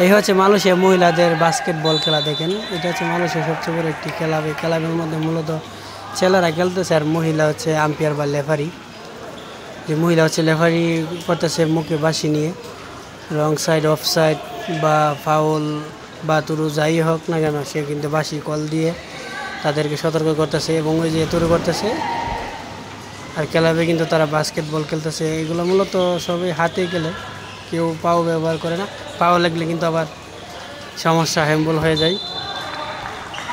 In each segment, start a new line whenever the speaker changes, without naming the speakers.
এই হচ্ছে মালয়েশিয়া মহিলাদের বাস্কেটবল খেলা দেখেন। এটা হচ্ছে মালয়েশিয়ার সবচেয়ে বড় একটি ক্লাব। এই ক্লাবের মধ্যে মূলত ছেলেরা খেলতেছে আর মহিলা হচ্ছে আম্পায়ার বা লেফারি। যে মহিলা হচ্ছে লেফারি করতেছে মুখে বাঁশি নিয়ে, রং সাইড অফ সাইড বা ফাউল বা তুরু যাই হোক না কেন সে কিন্তু বাঁশি কল দিয়ে তাদেরকে সতর্ক করতেছে এবং ওই যে তুরু করতেছে। আর ক্লাবে কিন্তু তারা বাস্কেটবল খেলতেছে। এগুলো মূলত সবই হাতে খেলে, কেউ পাও ব্যবহার করে না। পাও লাগলে কিন্তু আবার সমস্যা, হ্যাম্বল হয়ে যায়।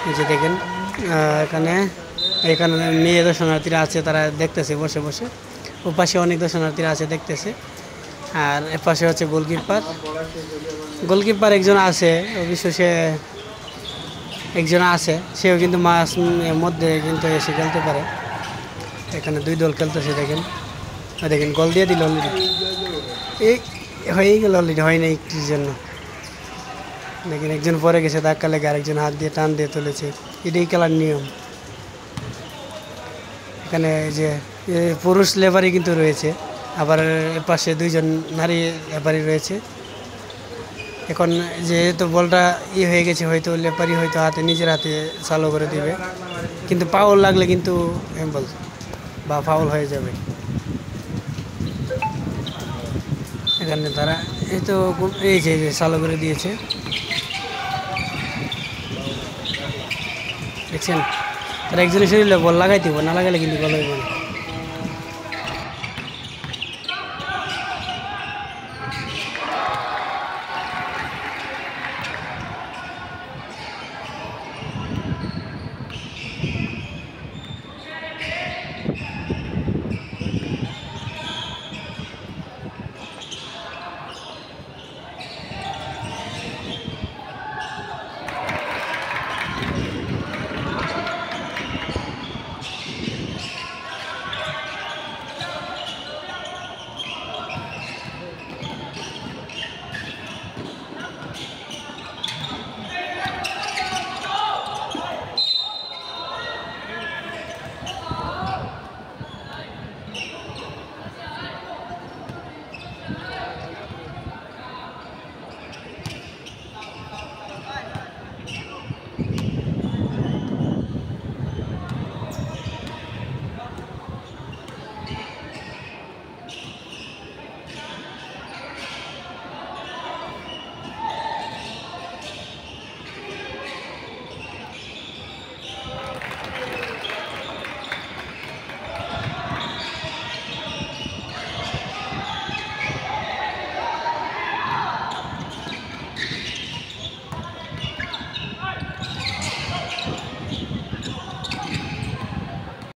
এই যে দেখেন এখানে এখানে মেয়ে দর্শনার্থীরা আছে, তারা দেখতেছে বসে বসে। ও পাশে অনেক দর্শনার্থীরা আছে দেখতেছে। আর এ পাশে হচ্ছে গোলকিপার। গোলকিপার একজন আছে, অবশ্য সে একজন আছে, সেও কিন্তু মাছ মধ্যে কিন্তু এসে খেলতে পারে। এখানে দুই দল খেলতেছে দেখেন। দেখেন গোল দিয়ে দিল অলরেডি। এই হয়েই গেল অলরেডি, হয় না একটির জন্য। দেখেন একজন পরে গেছে, ধাক্কা লেগে আরেকজন হাত দিয়ে টান দিয়ে তুলেছে। এটাই খেলার নিয়ম। এখানে যে পুরুষ লেবারি কিন্তু রয়েছে, আবার পাশে দুইজন নারী লেবারি রয়েছে। এখন যেহেতু বলটা হয়ে গেছে, হয়তো লেপারি হয়তো হাতে নিজের হাতে চালু করে দিবে, কিন্তু ফাউল লাগলে কিন্তু হ্যাম্বল বা ফাউল হয়ে যাবে। এখানে তারা এই তো এই যে চালু করে দিয়েছে, দেখছেন। তারা একজনের শরীরে বল লাগাই দিব, না লাগালে কিন্তু বল হইব না।